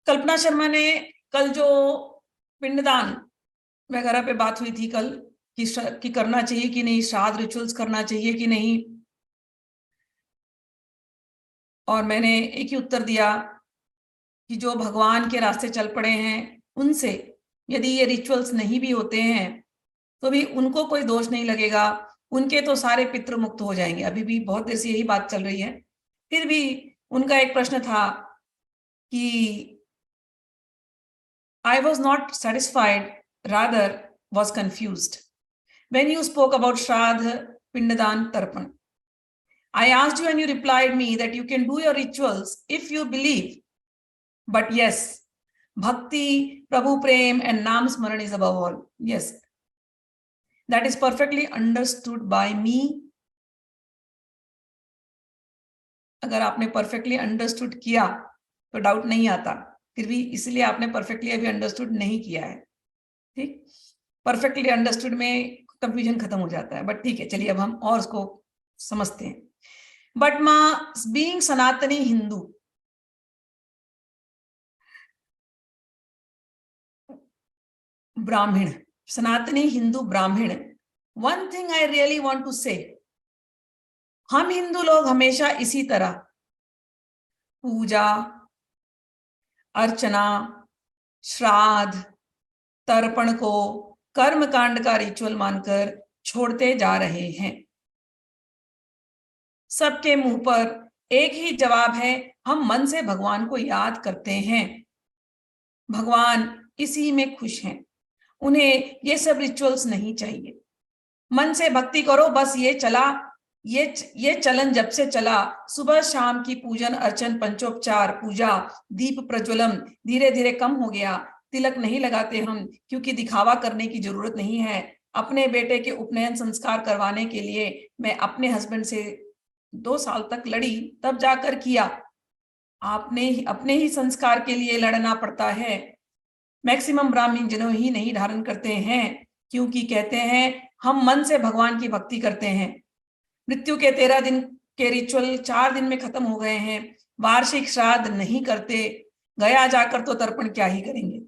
कल्पना शर्मा ने कल जो पिंडदान वगैरह पे बात हुई थी कल कि करना चाहिए कि नहीं, श्राद्ध रिचुअल्स करना चाहिए कि नहीं, और मैंने एक ही उत्तर दिया कि जो भगवान के रास्ते चल पड़े हैं उनसे यदि ये रिचुअल्स नहीं भी होते हैं तो भी उनको कोई दोष नहीं लगेगा, उनके तो सारे पितृ मुक्त हो जाएंगे। अभी भी बहुत देर से यही बात चल रही है। फिर भी उनका एक प्रश्न था कि I was not satisfied, rather was confused when you spoke about Shraddha, Pindadan, Tarpan. I asked you and you replied me that you can do your rituals if you believe. But yes, bhakti, Prabhu Prem and Nam Smaran is above all. Yes, that is perfectly understood by me. अगर आपने perfectly understood किया तो doubt नहीं आता, फिर भी इसलिए आपने perfectly अभी understood नहीं किया है। ठीक, perfectly understood में कंफ्यूजन खत्म हो जाता है, बट ठीक है, चलिए अब हम और उसको समझते हैं। बट माँ बीइंग सनातनी हिंदू, ब्राह्मण, सनातनी हिंदू ब्राह्मण, one thing I really want to say, हम हिंदू लोग हमेशा इसी तरह पूजा, अर्चना, श्राद्ध, तर्पण को कर्मकांड का रिचुअल मानकर छोड़ते जा रहे हैं। सबके मुंह पर एक ही जवाब है, हम मन से भगवान को याद करते हैं, भगवान इसी में खुश हैं, उन्हें ये सब रिचुअल्स नहीं चाहिए, मन से भक्ति करो बस। ये चलन जब से चला, सुबह शाम की पूजन अर्चन पंचोपचार पूजा दीप प्रज्वलन धीरे धीरे कम हो गया। तिलक नहीं लगाते हम क्योंकि दिखावा करने की जरूरत नहीं है। अपने बेटे के उपनयन संस्कार करवाने के लिए मैं अपने हस्बैंड से 2 साल तक लड़ी, तब जाकर किया। आपने अपने ही संस्कार के लिए लड़ना पड़ता है। मैक्सिमम ब्राह्मण जिन्हों ही नहीं धारण करते हैं क्योंकि कहते हैं हम मन से भगवान की भक्ति करते हैं। मृत्यु के 13 दिन के रिचुअल 4 दिन में खत्म हो गए हैं। वार्षिक श्राद्ध नहीं करते, गया जाकर तो तर्पण क्या ही करेंगे।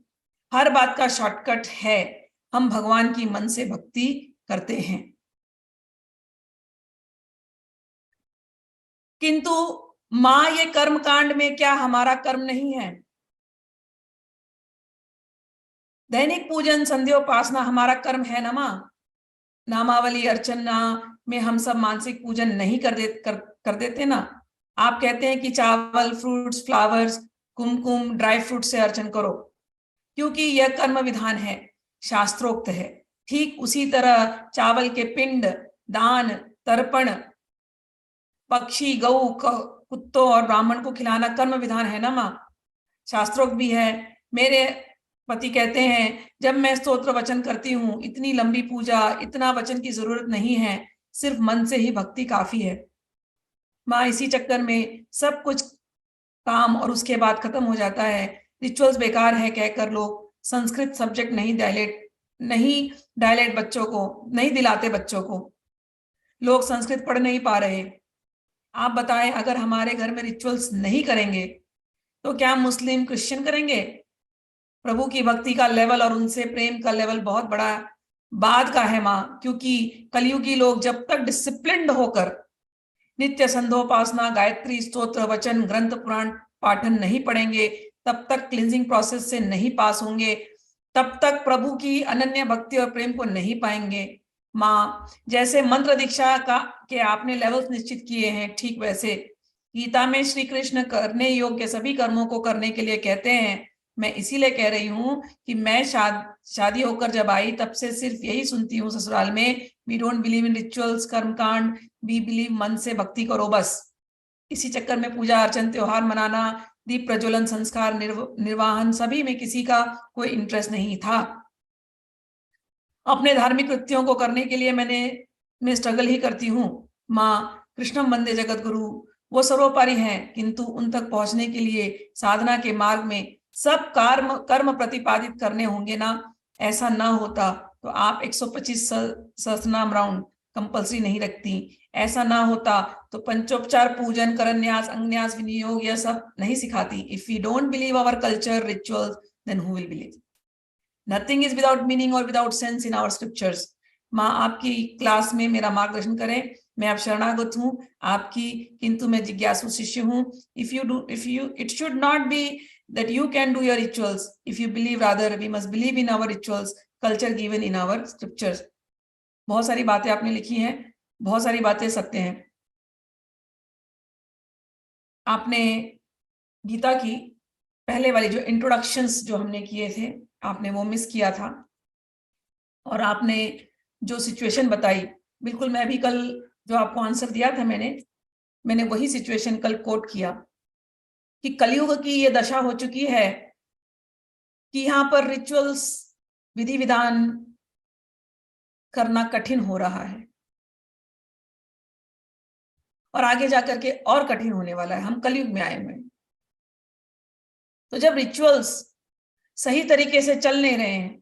हर बात का शॉर्टकट है, हम भगवान की मन से भक्ति करते हैं। किंतु माँ ये कर्म कांड में क्या हमारा कर्म नहीं है? दैनिक पूजन संध्योपासना हमारा कर्म है ना माँ? नामावली अर्चना में हम सब मानसिक पूजन नहीं कर देते ना? आप कहते हैं कि चावल, फ्रूट्स, फ्लावर्स, कुमकुम, ड्राई फ्रूट से अर्चन करो क्योंकि यह कर्म विधान है, शास्त्रोक्त है। ठीक उसी तरह चावल के पिंड, दान, तर्पण, पक्षी, गऊ, कुत्तों और ब्राह्मण को खिलाना कर्म विधान है ना माँ? शास्त्रोक्त भी है। मेरे पति कहते हैं जब मैं स्तोत्र वचन करती हूँ, इतनी लंबी पूजा, इतना वचन की जरूरत नहीं है, सिर्फ मन से ही भक्ति काफी है। माँ इसी चक्कर में सब कुछ काम और उसके बाद खत्म हो जाता है। रिचुअल्स बेकार है कहकर लोग संस्कृत सब्जेक्ट नहीं डायलेट बच्चों को नहीं दिलाते, बच्चों को लोग संस्कृत पढ़ नहीं पा रहे। आप बताएं, अगर हमारे घर में रिचुअल्स नहीं करेंगे तो क्या मुस्लिम क्रिश्चियन करेंगे? प्रभु की भक्ति का लेवल और उनसे प्रेम का लेवल बहुत बड़ा बाद का है माँ, क्योंकि कलयुगी लोग जब तक डिसिप्लिन्ड होकर नित्य संध्योपासना, गायत्री, स्तोत्र, वचन, ग्रंथ, पुराण पाठन नहीं पढ़ेंगे, तब तक क्लिंजिंग प्रोसेस से नहीं पास होंगे, तब तक प्रभु की अनन्य भक्ति और प्रेम को नहीं पाएंगे। माँ जैसे मंत्र दीक्षा के आपने लेवल्स निश्चित किए हैं, ठीक वैसे गीता में श्री कृष्ण करने योग्य सभी कर्मों को करने के लिए कहते हैं। मैं इसीलिए कह रही हूँ कि मैं शादी होकर जब आई तब से सिर्फ यही सुनती हूँ ससुराल में, we don't believe in rituals, कर्मकांड, वी बिलीव मन से भक्ति करो बस। इसी चक्कर में पूजा अर्चन, त्योहार मनाना, दीप प्रज्वलन, संस्कार निर्वाहन सभी में किसी का कोई इंटरेस्ट नहीं था। अपने धार्मिक कृत्यों को करने के लिए मैं स्ट्रगल ही करती हूँ। माँ कृष्णम वंदे जगत गुरु, वो सर्वोपरि हैं, किंतु उन तक पहुंचने के लिए साधना के मार्ग में सब कर्म प्रतिपादित करने होंगे ना। ऐसा ना होता तो आप 125 सहस्त्रनाम राउंड कंपल्सरी नहीं रखती। ऐसा ना होता तो पंचोपचार पूजन, करन्यास, अंगन्यास, विनियोग यह सब नहीं सिखाती। If we don't believe our culture rituals, then who will believe? Nothing is without meaning और without sense in our scriptures. माँ आपकी क्लास में मेरा मार्गदर्शन करें, मैं अब शरणागत हूँ आपकी, किंतु मैं जिज्ञासु शिष्य हूँ। If you it should not be that you can do your rituals. If you believe, rather we must believe in our rituals, culture given in our scriptures. बहुत सारी बातें आपने लिखी हैं, बहुत सारी बातें सत्य हैं। आपने गीता की पहले वाली जो इंट्रोडक्शंस जो हमने किए थे, आपने वो मिस किया था, और आपने जो सिचुएशन बताई, बिल्कुल मैं भी कल जो आपको आंसर दिया था मैंने वही सिचुएशन कल कोट किया कि कलयुग की ये दशा हो चुकी है कि यहाँ पर रिचुअल्स, विधि विधान करना कठिन हो रहा है, और आगे जाकर के और कठिन होने वाला है। हम कलयुग में आए हुए हैं, तो जब रिचुअल्स सही तरीके से चल नहीं रहे हैं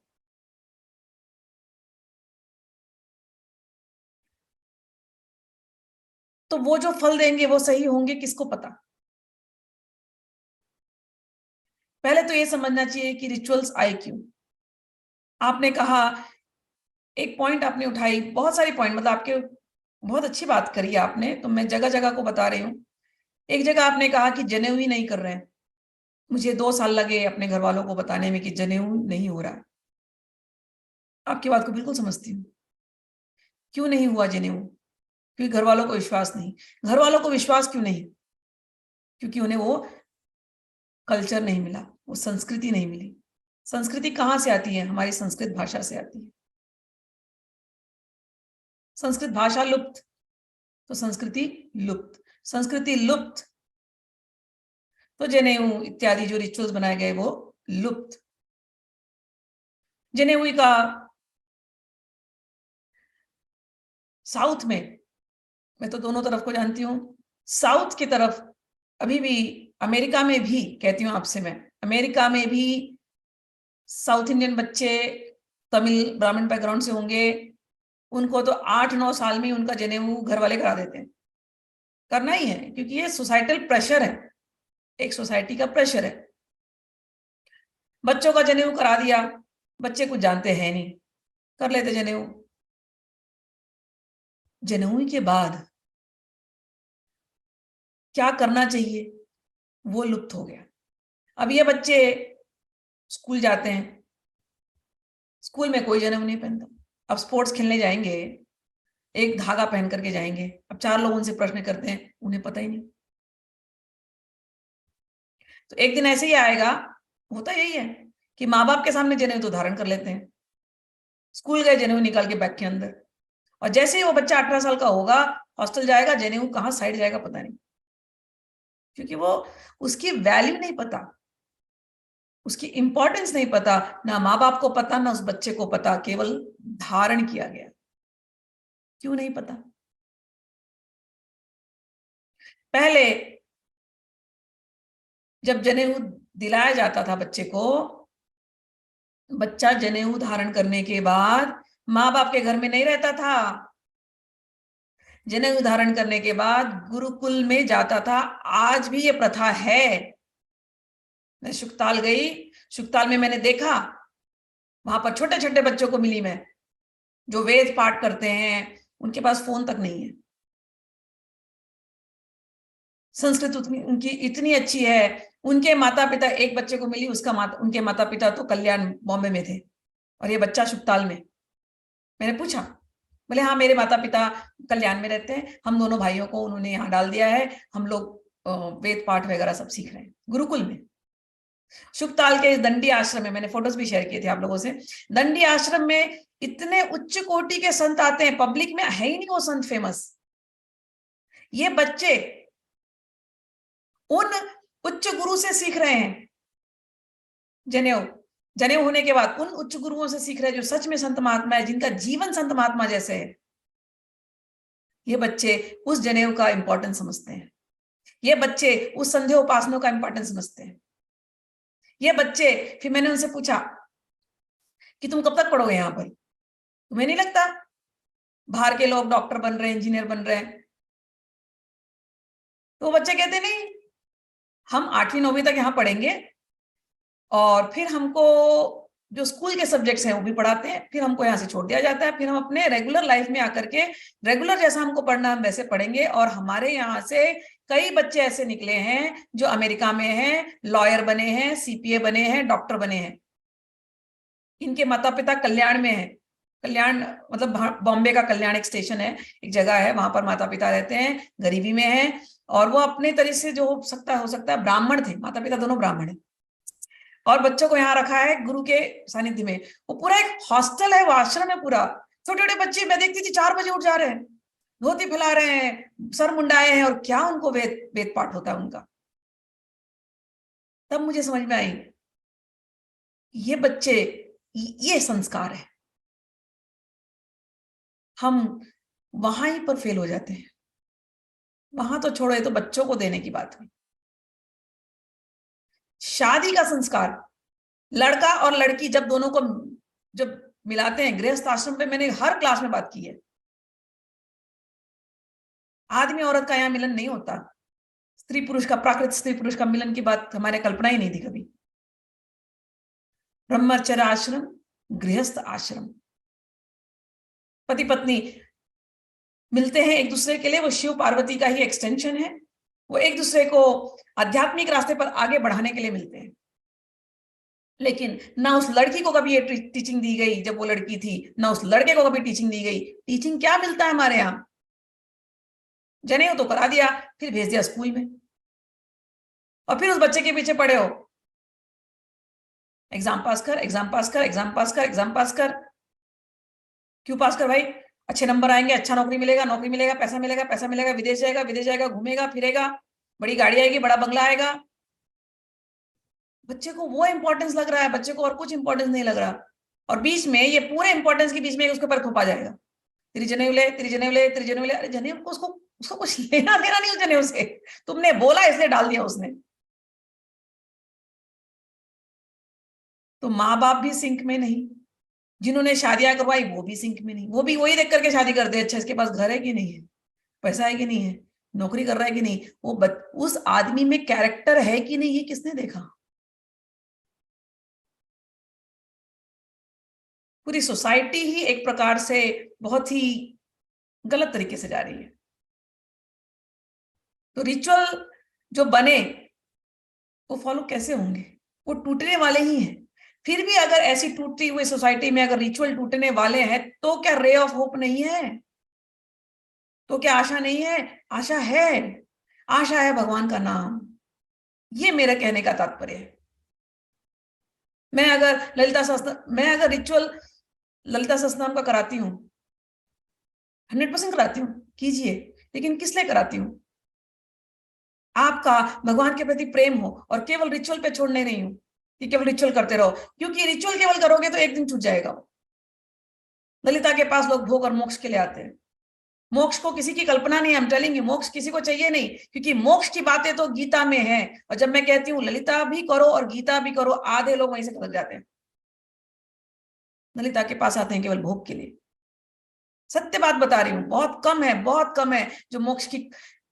तो वो जो फल देंगे वो सही होंगे किसको पता। पहले तो ये समझना चाहिए कि रिचुअल्स आए क्यों। आपने कहा, एक पॉइंट आपने उठाई, बहुत सारी पॉइंट, मतलब आपके बहुत अच्छी बात करी आपने, तो मैं जगह जगह को बता रही हूँ। एक जगह आपने कहा कि जनेऊ ही नहीं कर रहे हैं। मुझे 2 साल लगे अपने घर वालों को बताने में कि जनेऊ नहीं हो रहा है। आपकी बात को बिल्कुल समझती हूँ। क्यों नहीं हुआ जनेऊ? क्योंकि घर वालों को विश्वास नहीं। घर वालों को विश्वास क्यों नहीं? क्योंकि उन्हें वो कल्चर नहीं मिला, वो संस्कृति नहीं मिली। संस्कृति कहाँ से आती है? हमारी संस्कृत भाषा से आती है। संस्कृत भाषा लुप्त तो संस्कृति लुप्त, संस्कृति लुप्त तो जनेऊ इत्यादि जो रिचुअल्स बनाए गए वो लुप्त। जनेऊ का साउथ में, मैं तो दोनों तरफ को जानती हूँ, साउथ की तरफ अभी भी, अमेरिका में भी कहती हूँ आपसे मैं, अमेरिका में भी साउथ इंडियन बच्चे तमिल ब्राह्मण बैकग्राउंड से होंगे, उनको तो 8-9 साल में उनका जनेऊ घर वाले करा देते हैं। करना ही है, क्योंकि ये सोसाइटल प्रेशर है, एक सोसाइटी का प्रेशर है। बच्चों का जनेऊ करा दिया, बच्चे कुछ जानते हैं नहीं, कर लेते जनेऊ। जनेऊ के बाद क्या करना चाहिए वो लुप्त हो गया। अब ये बच्चे स्कूल जाते हैं, स्कूल में कोई जनेऊ नहीं पहनता। अब स्पोर्ट्स खेलने जाएंगे, एक धागा पहन करके जाएंगे। अब 4 लोग उनसे प्रश्न करते हैं, उन्हें पता ही नहीं। तो एक दिन ऐसे ही आएगा, होता यही है कि माँ बाप के सामने जनेऊ तो धारण कर लेते हैं, स्कूल गए जनेऊ निकाल के बैग के अंदर, और जैसे ही वो बच्चा 18 साल का होगा, हॉस्टल जाएगा, जनेऊ कहाँ साइड जाएगा पता नहीं, क्योंकि वो उसकी वैल्यू नहीं पता, उसकी इंपॉर्टेंस नहीं पता, ना माँ बाप को पता, ना उस बच्चे को पता, केवल धारण किया गया। क्यों नहीं पता? पहले जब जनेऊ दिलाया जाता था बच्चे को, बच्चा जनेऊ धारण करने के बाद माँ बाप के घर में नहीं रहता था। जनेऊ धारण करने के बाद गुरुकुल में जाता था। आज भी ये प्रथा है। मैं शुक्ताल गई, शुक्ताल में मैंने देखा, वहां पर छोटे छोटे बच्चों को मिली मैं, जो वेद पाठ करते हैं, उनके पास फोन तक नहीं है। संस्कृत उनकी इतनी अच्छी है। उनके माता पिता, एक बच्चे को मिली, उनके माता पिता तो कल्याण बॉम्बे में थे, और ये बच्चा शुक्ताल में। मैंने पूछा, बोले हाँ मेरे माता पिता कल्याण में रहते हैं, हम दोनों भाइयों को उन्होंने यहाँ डाल दिया है, हम लोग वेद पाठ वगैरह सब सीख रहे हैं गुरुकुल में। शुक्ताल के इस दंडी आश्रम में, मैंने फोटोज भी शेयर किए थे आप लोगों से, दंडी आश्रम में इतने उच्च कोटि के संत आते हैं, पब्लिक में है ही नहीं वो संत फेमस। ये बच्चे उन उच्च गुरु से सीख रहे हैं जनेऊ। जनेऊ होने के बाद उन उच्च गुरुओं से सीख रहे हैं जो सच में संत महात्मा है, जिनका जीवन संत महात्मा जैसे है। ये बच्चे उस जनेऊ का इंपॉर्टेंस समझते हैं, ये बच्चे उस संध्या उपासना का इंपॉर्टेंस समझते हैं। ये बच्चे, फिर मैंने उनसे पूछा कि तुम कब तक पढ़ोगे यहाँ पर, तुम्हें नहीं लगता बाहर के लोग डॉक्टर बन रहे हैं, इंजीनियर बन रहे हैं। तो बच्चे कहते नहीं, हम 8वीं 9वीं तक यहाँ पढ़ेंगे और फिर हमको जो स्कूल के सब्जेक्ट्स हैं वो भी पढ़ाते हैं, फिर हमको यहाँ से छोड़ दिया जाता है, फिर हम अपने रेगुलर लाइफ में आकर के रेगुलर जैसा हमको पढ़ना हम वैसे पढ़ेंगे। और हमारे यहाँ से कई बच्चे ऐसे निकले हैं जो अमेरिका में हैं, लॉयर बने हैं, सीपीए बने हैं, डॉक्टर बने हैं। इनके माता पिता कल्याण में है। कल्याण मतलब बॉम्बे का कल्याण एक स्टेशन है, एक जगह है, वहां पर माता पिता रहते हैं, गरीबी में है, और वो अपने तरीके से जो हो सकता है ब्राह्मण थे, माता पिता दोनों ब्राह्मण है, और बच्चों को यहाँ रखा है गुरु के सानिध्य में। वो पूरा एक हॉस्टल है, वो आश्रम है पूरा। छोटे छोटे बच्चे मैं देखती थी 4 बजे उठ जा रहे हैं, धोती फैला रहे हैं, सर मुंडाए हैं, और क्या उनको वेद पाठ होता है उनका। तब मुझे समझ में आई ये बच्चे, ये संस्कार है। हम वहां ही पर फेल हो जाते हैं। वहां तो छोड़ो, ये तो बच्चों को देने की बात हुई। शादी का संस्कार, लड़का और लड़की जब दोनों को जब मिलाते हैं गृहस्थ आश्रम पे, मैंने हर क्लास में बात की है, आदमी औरत का यहाँ मिलन नहीं होता। स्त्री पुरुष का, प्राकृत स्त्री पुरुष का मिलन की बात हमारे कल्पना ही नहीं थी कभी। ब्रह्मचर्य आश्रम, गृहस्थ आश्रम, पति पत्नी मिलते हैं एक दूसरे के लिए, वो शिव पार्वती का ही एक्सटेंशन है। वो एक दूसरे को आध्यात्मिक रास्ते पर आगे बढ़ाने के लिए मिलते हैं। लेकिन ना उस लड़की को कभी ये टीचिंग दी गई जब वो लड़की थी, ना उस लड़के को कभी टीचिंग दी गई। टीचिंग क्या मिलता है हमारे यहाँ? जनेऊ तो करा दिया, फिर भेज दिया स्कूल में, और फिर उस बच्चे के पीछे पड़े हो, एग्जाम पास कर, एग्जाम पास कर, एग्जाम पास कर, एग्जाम पास कर। क्यों पास कर भाई? अच्छे नंबर आएंगे, अच्छा नौकरी मिलेगा, नौकरी मिलेगा, पैसा मिलेगा, पैसा मिलेगा, विदेश जाएगा, विदेश जाएगा, घूमेगा फिरेगा, बड़ी गाड़ी आएगी, बड़ा बंगला आएगा। बच्चे को वो इंपॉर्टेंस लग रहा है, बच्चे को और कुछ इंपॉर्टेंस नहीं लग रहा। और बीच में ये पूरे इंपॉर्टेंस के बीच में उसके ऊपर थोपा जाएगा, तेरी जनेऊ ले, तेरी जनेऊ ले, तेरी जनेऊ ले। अरे जनेऊ को उसको उसको कुछ लेना देना नहीं उस जनेऊ से, तुमने बोला इसलिए डाल दिया उसने। तो माँ बाप भी सिंक में नहीं, जिन्होंने शादियां करवाई वो भी सिंक में नहीं। वो भी वही देख करके शादी करते हैं, अच्छा इसके पास घर है कि नहीं है, पैसा है कि नहीं है, नौकरी कर रहा है कि नहीं, वो उस आदमी में कैरेक्टर है कि नहीं, ये किसने देखा? पूरी सोसाइटी ही एक प्रकार से बहुत ही गलत तरीके से जा रही है। तो रिचुअल जो बने वो फॉलो कैसे होंगे? वो टूटने वाले ही हैं। फिर भी अगर ऐसी टूटती हुई सोसाइटी में अगर रिचुअल टूटने वाले हैं, तो क्या रे ऑफ होप नहीं है? तो क्या आशा नहीं है? आशा है। आशा है भगवान का नाम। ये मेरा कहने का तात्पर्य है। मैं अगर रिचुअल ललिता सहस्त्रनाम का कराती हूँ, 100% कराती हूँ, कीजिए, लेकिन किस लिए कराती हूँ? आपका भगवान के प्रति प्रेम हो, और केवल रिचुअल पे छोड़ने नहीं हूं कि केवल रिचुअल करते रहो, क्योंकि रिचुअल केवल करोगे तो एक दिन छूट जाएगा। ललिता के पास लोग भोग और मोक्ष के लिए आते हैं। मोक्ष को किसी की कल्पना नहीं, हम टेलिंग यू, मोक्ष किसी को चाहिए नहीं, क्योंकि मोक्ष की बातें तो गीता में है। और जब मैं कहती हूँ ललिता भी करो और गीता भी करो, आधे लोग वहीं से खड़क जाते हैं। ललिता के पास आते हैं केवल भोग के लिए। सत्य बात बता रही हूँ, बहुत कम है, बहुत कम है जो मोक्ष की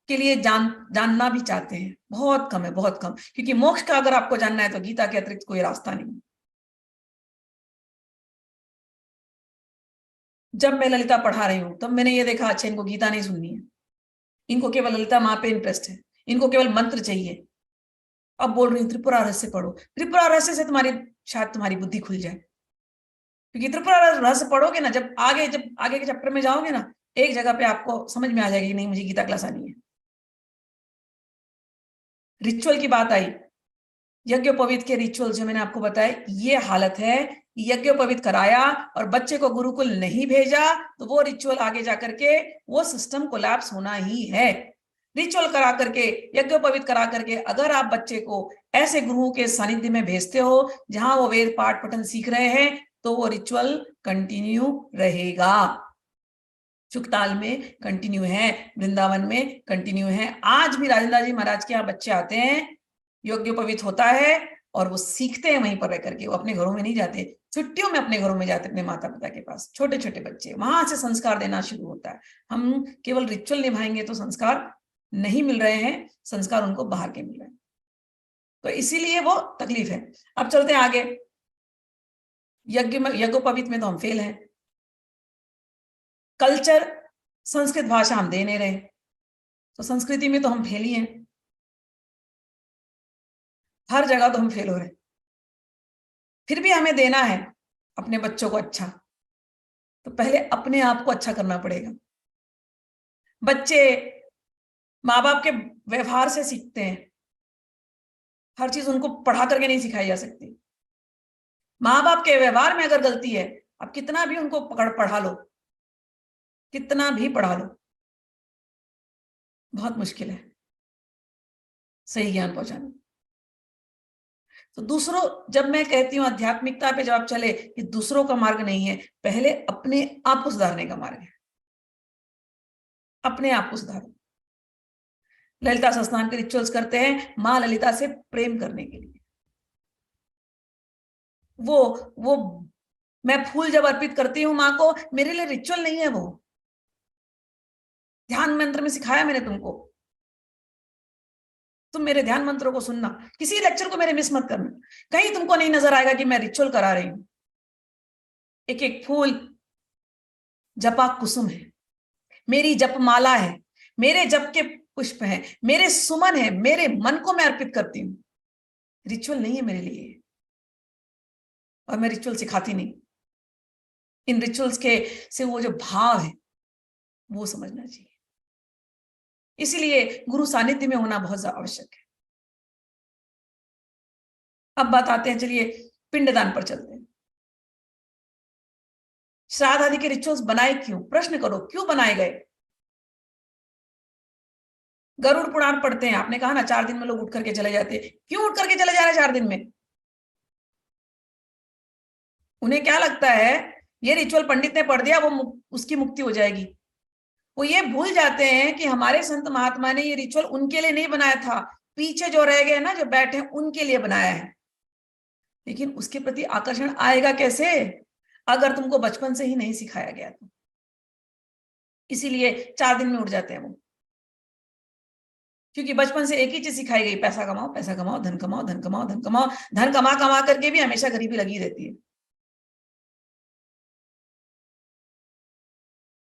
के लिए जानना भी चाहते हैं। बहुत कम है, बहुत कम, क्योंकि मोक्ष का अगर आपको जानना है तो गीता के अतिरिक्त कोई रास्ता नहीं। जब मैं ललिता पढ़ा रही हूं तब मैंने ये देखा, अच्छा इनको गीता नहीं सुननी है, इनको केवल ललिता माँ पे इंटरेस्ट है, इनको केवल मंत्र चाहिए। अब बोल रही हूँ त्रिपुरा रहस्य पढ़ो, त्रिपुरा रहस्य से शायद तुम्हारी बुद्धि खुल जाए, क्योंकि त्रिपुरा रहस्य पढ़ोगे ना, जब आगे के चैप्टर में जाओगे ना, एक जगह पे आपको समझ में आ जाएगी कि नहीं मुझे गीता क्लास आनी है। रिचुअल की बात आई, यज्ञोपवीत के रिचुअल जो मैंने आपको बताया, ये हालत है। यज्ञोपवीत कराया और बच्चे को गुरुकुल नहीं भेजा, तो वो रिचुअल आगे जाकर के वो सिस्टम कोलैप्स होना ही है। रिचुअल करा करके, यज्ञोपवीत करा करके अगर आप बच्चे को ऐसे गुरुओं के सानिध्य में भेजते हो जहां वो वेद पाठ पठन सीख रहे हैं, तो वो रिचुअल कंटिन्यू रहेगा। चुकताल में कंटिन्यू है, वृंदावन में कंटिन्यू है। आज भी राजेंद्र जी महाराज के यहाँ बच्चे आते हैं, यज्ञोपवीत होता है और वो सीखते हैं वहीं पर रह करके, वो अपने घरों में नहीं जाते। छुट्टियों में अपने घरों में जाते अपने माता पिता के पास, छोटे छोटे बच्चे, वहां से संस्कार देना शुरू होता है। हम केवल रिचुअल निभाएंगे तो संस्कार नहीं मिल रहे हैं, संस्कार उनको बाहर के मिल रहे हैं, तो इसीलिए वो तकलीफ है। अब चलते हैं आगे। यज्ञोपवीत में तो हम फेल हैं। कल्चर, संस्कृत भाषा हम दे नहीं रहे, तो संस्कृति में तो हम फेल ही हैं, हर जगह तो हम फेल हो रहे हैं। फिर भी हमें देना है अपने बच्चों को अच्छा, तो पहले अपने आप को अच्छा करना पड़ेगा। बच्चे माँ बाप के व्यवहार से सीखते हैं, हर चीज उनको पढ़ा करके नहीं सिखाई जा सकती। माँ बाप के व्यवहार में अगर गलती है, अब कितना भी उनको पढ़ा लो, कितना भी पढ़ा लो, बहुत मुश्किल है सही ज्ञान पहुंचाना। तो दूसरों, जब मैं कहती हूं आध्यात्मिकता पे जब आप चले, ये दूसरों का मार्ग नहीं है, पहले अपने आप को सुधारने का मार्ग है। अपने आप को सुधारो। ललिता स्नान के रिचुअल्स करते हैं मां ललिता से प्रेम करने के लिए। वो मैं फूल जब अर्पित करती हूं मां को, मेरे लिए रिचुअल नहीं है, वो ध्यान मंत्र में सिखाया मैंने तुमको, तुम मेरे ध्यान मंत्रों को सुनना, किसी लेक्चर को मेरे मिस मत करना। कहीं तुमको नहीं नजर आएगा कि मैं रिचुअल करा रही हूं। एक एक फूल जपा कुसुम है, मेरी जप माला है, मेरे जप के पुष्प हैं, मेरे सुमन है, मेरे मन को मैं अर्पित करती हूं। रिचुअल नहीं है मेरे लिए, और मैं रिचुअल सिखाती नहीं। इन रिचुअल्स के से वो जो भाव है वो समझना चाहिए। इसीलिए गुरु सानिध्य में होना बहुत आवश्यक है। अब बात आते हैं, चलिए पिंडदान पर चलते हैं। श्राद्ध आदि के रिचुअल्स बनाए क्यों? प्रश्न करो, क्यों बनाए गए? गरुड़ पुराण पढ़ते हैं, आपने कहा ना 4 दिन में लोग उठ करके चले जाते हैं, क्यों उठ करके चले जा रहे हैं 4 दिन में? उन्हें क्या लगता है ये रिचुअल पंडित ने पढ़ दिया, वो उसकी मुक्ति हो जाएगी। वो ये भूल जाते हैं कि हमारे संत महात्मा ने ये रिचुअल उनके लिए नहीं बनाया था, पीछे जो रह गए ना, जो बैठे उनके लिए बनाया है। लेकिन उसके प्रति आकर्षण आएगा कैसे अगर तुमको बचपन से ही नहीं सिखाया गया तो। इसीलिए 4 दिन में उठ जाते हैं वो, क्योंकि बचपन से एक ही चीज सिखाई गई, पैसा कमाओ, पैसा कमाओ, धन कमाओ, धन कमाओ, धन कमाओ। धन कमा कमा करके भी हमेशा गरीबी लगी रहती है।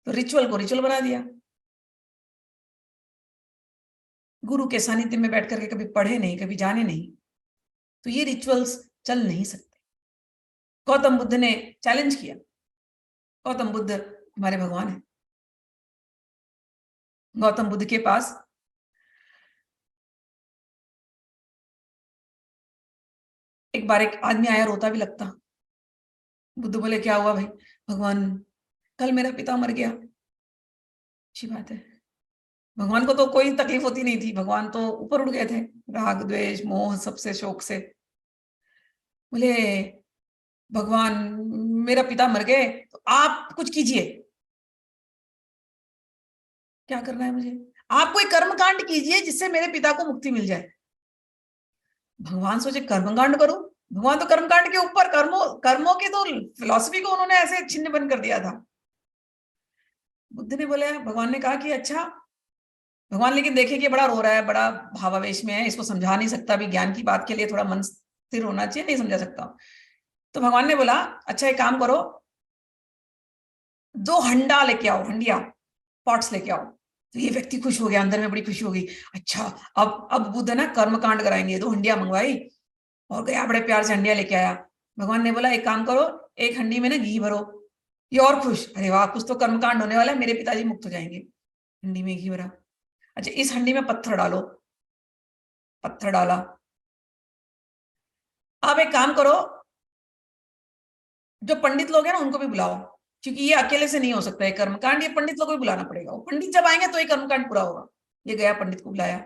तो रिचुअल को रिचुअल बना दिया। गुरु के सानिध्य में बैठ करके कभी पढ़े नहीं, कभी जाने नहीं, तो ये रिचुअल्स चल नहीं सकते। गौतम बुद्ध ने चैलेंज किया। गौतम बुद्ध हमारे भगवान हैं। गौतम बुद्ध के पास एक बार एक आदमी आया, रोता भी लगता। बुद्ध बोले क्या हुआ भाई? भगवान कल मेरा पिता मर गया। अच्छी बात है, भगवान को तो कोई तकलीफ होती नहीं थी, भगवान तो ऊपर उड़ गए थे राग द्वेष मोह सबसे, शोक से। बोले भगवान मेरा पिता मर गए, तो आप कुछ कीजिए। क्या करना है मुझे? आप कोई कर्मकांड कीजिए जिससे मेरे पिता को मुक्ति मिल जाए। भगवान सोचे कर्मकांड करूं? भगवान तो कर्मकांड के ऊपर, कर्मों की तो फिलॉसफी को उन्होंने ऐसे छिन्न भिन्न कर दिया था। बुद्ध ने बोले, भगवान ने कहा कि अच्छा। भगवान लेकिन देखे कि बड़ा रो रहा है, बड़ा भावावेश में है, इसको समझा नहीं सकता, भी ज्ञान की बात के लिए थोड़ा मन स्थिर होना चाहिए, नहीं समझा सकता। तो भगवान ने बोला अच्छा एक काम करो, 2 हंडा लेके आओ, हंडिया, पॉट्स लेके आओ। तो ये व्यक्ति खुश हो गया, अंदर में बड़ी खुशी हो गई। अच्छा अब बुद्ध ना कर्मकांड कराएंगे। 2 हंडिया मंगवाई और गया, बड़े प्यार से हंडिया लेके आया। भगवान ने बोला एक काम करो, एक हंडी में ना घी भरो। ये और खुश, अरे वाह कुछ तो कर्मकांड होने वाला है, मेरे पिताजी मुक्त हो जाएंगे। हंडी में घी भरा। अच्छा इस हंडी में पत्थर डालो। पत्थर डाला। अब एक काम करो, जो पंडित लोग हैं ना उनको भी बुलाओ, क्योंकि ये अकेले से नहीं हो सकता है कर्मकांड, ये पंडित लोग को भी बुलाना पड़ेगा। वो पंडित जब आएंगे तो ये कर्मकांड पूरा होगा। ये गया, पंडित को बुलाया।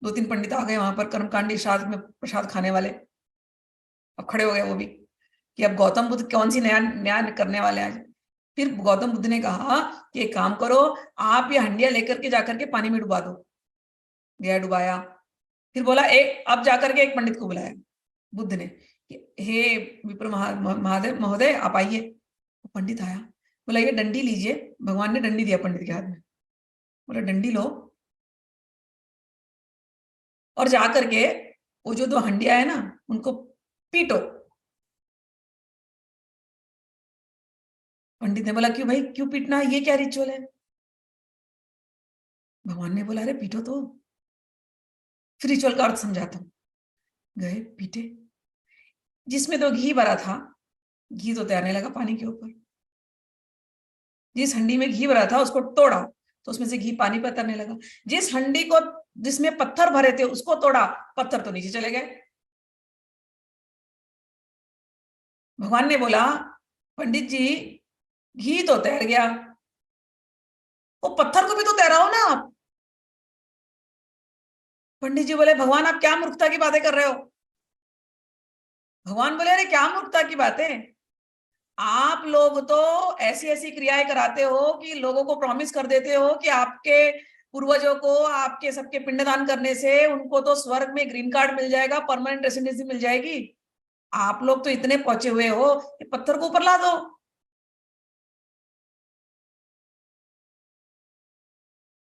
2-3 पंडित आ गए वहां पर, कर्मकांडी श्राद्ध में प्रसाद खाने वाले। अब खड़े हो गए वो भी कि अब गौतम बुद्ध कौन सी नया न्याय करने वाले हैं। फिर गौतम बुद्ध ने कहा कि एक काम करो, आप ये हंडिया लेकर के जाकर के पानी में डुबा दो। गया, डुबाया। फिर बोला एक, अब जाकर के एक पंडित को बुलाया बुद्ध ने, कि हे विप्र महादेव महोदय आप आइए। पंडित आया, बोला ये डंडी लीजिए। भगवान ने डंडी दिया पंडित के हाथ में, बोला डंडी लो और जाकर के वो जो दो हंडिया है ना उनको पीटो। पंडित ने बोला क्यों भाई, क्यों पीटना है, ये क्या रिचुअल है? भगवान ने बोला अरे पीटो तो, फिर रिचुअल का अर्थ समझाता हूं। गए पीटे, जिसमें तो घी भरा था, घी तो तैरने लगा पानी के ऊपर। जिस हंडी में घी भरा था उसको तोड़ा तो उसमें से घी पानी पर तैरने लगा। जिस हंडी को जिसमें पत्थर भरे थे उसको तोड़ा, पत्थर तो नीचे चले गए। भगवान ने बोला पंडित जी घी तो तैर गया, वो पत्थर को भी तो तैराओ ना आप। पंडित जी बोले भगवान आप क्या मूर्खता की बातें कर रहे हो? भगवान बोले अरे क्या मूर्खता की बातें, आप लोग तो ऐसी ऐसी क्रियाएं कराते हो कि लोगों को प्रॉमिस कर देते हो कि आपके पूर्वजों को आपके सबके पिंडदान करने से उनको तो स्वर्ग में ग्रीन कार्ड मिल जाएगा, परमानेंट रेसिडेंसी मिल जाएगी। आप लोग तो इतने पहुंचे हुए हो कि पत्थर को ऊपर ला दो।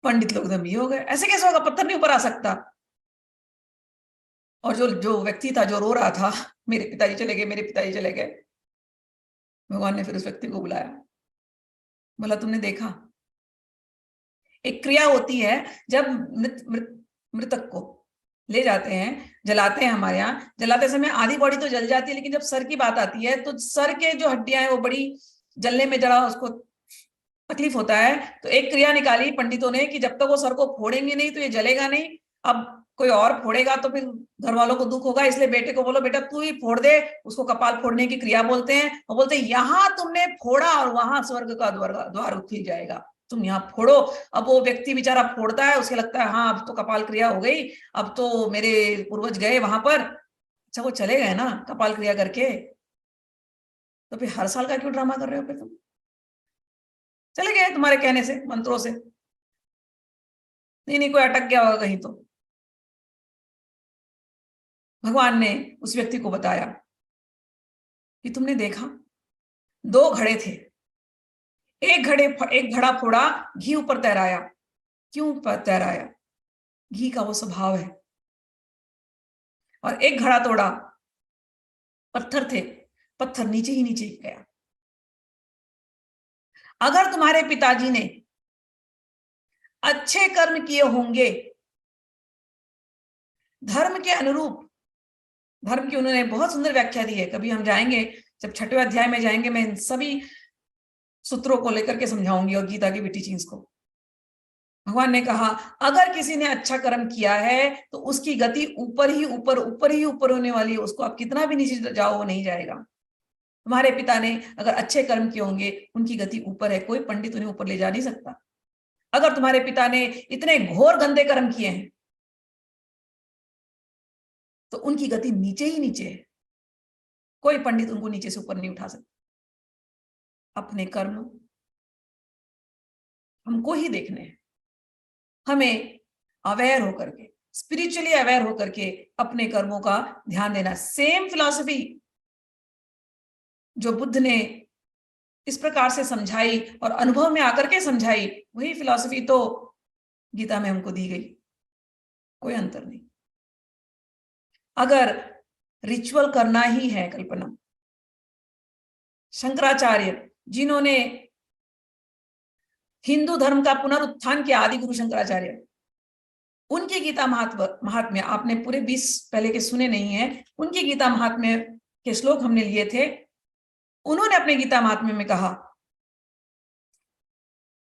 पंडित लोग दम ये हो गए, ऐसे कैसे होगा, पत्थर नहीं ऊपर आ सकता। और जो जो व्यक्ति था जो रो रहा था, मेरे पिताजी चले गए, मेरे पिताजी चले गए, भगवान ने फिर उस व्यक्ति को बुलाया, बोला तुमने देखा, एक क्रिया होती है जब मृतक को ले जाते हैं, जलाते हैं, हमारे यहाँ जलाते समय आधी बॉडी तो जल जाती है, लेकिन जब सर की बात आती है तो सर के जो हड्डियां हैं वो बड़ी जलने में जरा उसको तकलीफ होता है। तो एक क्रिया निकाली पंडितों ने कि जब तक वो सर को फोड़ेंगे नहीं तो ये जलेगा नहीं, अब कोई और फोड़ेगा तो फिर घर वालों को दुख होगा, इसलिए बेटे को बोलो बेटा तू ही फोड़ दे। उसको कपाल फोड़ने की क्रिया बोलते हैं, और बोलते हैं यहाँ तुमने फोड़ा और वहां स्वर्ग का द्वार खुल जाएगा, तुम यहाँ फोड़ो। अब वो व्यक्ति बेचारा फोड़ता है, उसे लगता है हाँ अब तो कपाल क्रिया हो गई, अब तो मेरे पूर्वज गए वहां पर। अच्छा वो चले गए ना कपाल क्रिया करके, तो फिर हर साल का क्यों ड्रामा कर रहे हो फिर तुम? चले गए तुम्हारे कहने से, मंत्रों से, नहीं नहीं कोई अटक गया होगा कहीं तो। भगवान ने उस व्यक्ति को बताया कि तुमने देखा दो घड़े थे, एक घड़ा फोड़ा, घी ऊपर तैराया। क्यों ऊपर तैराया? घी का वो स्वभाव है। और एक घड़ा तोड़ा, पत्थर थे, पत्थर नीचे ही नीचे गया। अगर तुम्हारे पिताजी ने अच्छे कर्म किए होंगे धर्म के अनुरूप, धर्म की उन्होंने बहुत सुंदर व्याख्या दी है, कभी हम जाएंगे जब 6वें अध्याय में जाएंगे मैं इन सभी सूत्रों को लेकर के समझाऊंगी और गीता की भी टीचिंग्स को। भगवान ने कहा अगर किसी ने अच्छा कर्म किया है तो उसकी गति ऊपर ही ऊपर ऊपर ही ऊपर होने वाली है, उसको आप कितना भी नीचे जाओ वो नहीं जाएगा। तुम्हारे पिता ने अगर अच्छे कर्म किए होंगे उनकी गति ऊपर है, कोई पंडित उन्हें ऊपर ले जा नहीं सकता। अगर तुम्हारे पिता ने इतने घोर गंदे कर्म किए हैं तो उनकी गति नीचे ही नीचे है, कोई पंडित उनको नीचे से ऊपर नहीं उठा सकता। अपने कर्म हमको ही देखने हैं, हमें अवेयर होकर के, स्पिरिचुअली अवेयर होकर के अपने कर्मों का ध्यान देना। सेम फिलॉसफी जो बुद्ध ने इस प्रकार से समझाई और अनुभव में आकर के समझाई, वही फिलॉसफी तो गीता में हमको दी गई, कोई अंतर नहीं। अगर रिचुअल करना ही है, कल्पना शंकराचार्य जिन्होंने हिंदू धर्म का पुनरुत्थान किया, आदि गुरु शंकराचार्य, उनकी गीता महात्म्य आपने पूरे 20 पहले के सुने नहीं है, उनकी गीता महात्म्य के श्लोक हमने लिए थे। उन्होंने अपने गीता महात्म्य में कहा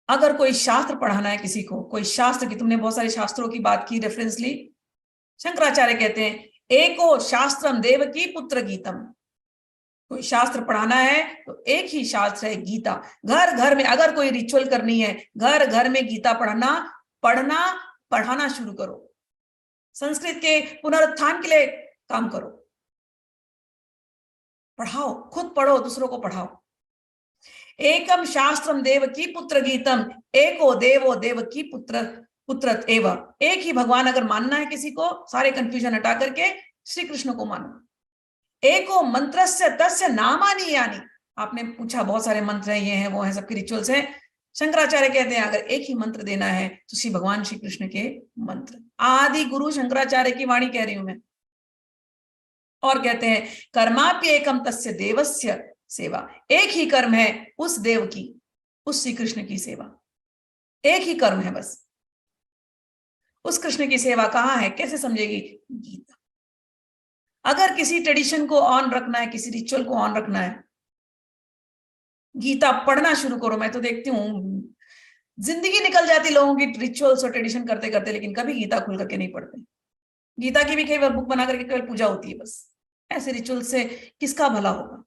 अगर कोई शास्त्र पढ़ाना है किसी को, कोई शास्त्र की, तुमने बहुत सारे शास्त्रों की बात की, रेफरेंस ली, शंकराचार्य कहते हैं एको शास्त्रम देवकी पुत्र गीतम। कोई शास्त्र पढ़ाना है तो एक ही शास्त्र है गीता। घर घर में अगर कोई रिचुअल करनी है, घर घर में गीता पढ़ाना शुरू करो। संस्कृत के पुनरुत्थान के लिए काम करो, पढ़ाओ, खुद पढ़ो, दूसरों को पढ़ाओ। एकम शास्त्रम देवकी पुत्र गीतम, एको देवो देवकी पुत्र एव। एक ही भगवान अगर मानना है किसी को, सारे कंफ्यूजन हटा करके श्री कृष्ण को मानो। एको मंत्रस्य तस्य नामानि यानि। आपने पूछा बहुत सारे मंत्र हैं, ये हैं वो हैं, सबके रिचुअल्स हैं। शंकराचार्य कहते हैं अगर एक ही मंत्र देना है तो श्री भगवान श्री कृष्ण के मंत्र, आदि गुरु शंकराचार्य की वाणी कह रही हूं मैं। और कहते हैं कर्माप्य एकम तस्य देवस्य सेवा, एक ही कर्म है उस देव की, उस श्री कृष्ण की सेवा, एक ही कर्म है बस। उस कृष्ण की सेवा कहाँ है, कैसे समझेगी? गीता। अगर किसी ट्रेडिशन को ऑन रखना है, किसी रिचुअल को ऑन रखना है, गीता पढ़ना शुरू करो। मैं तो देखती हूँ जिंदगी निकल जाती लोगों की रिचुअल्स और ट्रेडिशन करते करते, लेकिन कभी गीता खुल करके नहीं पढ़ते। गीता की भी केवल बुक बना करके केवल पूजा होती है बस। ऐसे रिचुअल से किसका भला होगा?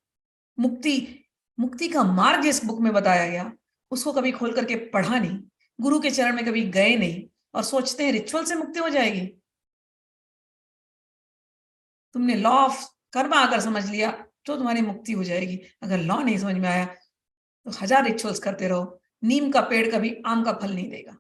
मुक्ति का मार्ग जिस बुक में बताया गया उसको कभी खोल करके पढ़ा नहीं, गुरु के चरण में कभी गए नहीं, और सोचते हैं रिचुअल से मुक्ति हो जाएगी। तुमने लॉ ऑफ कर्मा अगर समझ लिया तो तुम्हारी मुक्ति हो जाएगी। अगर लॉ नहीं समझ में आया तो 1000 रिचुअल्स करते रहो, नीम का पेड़ कभी आम का फल नहीं देगा।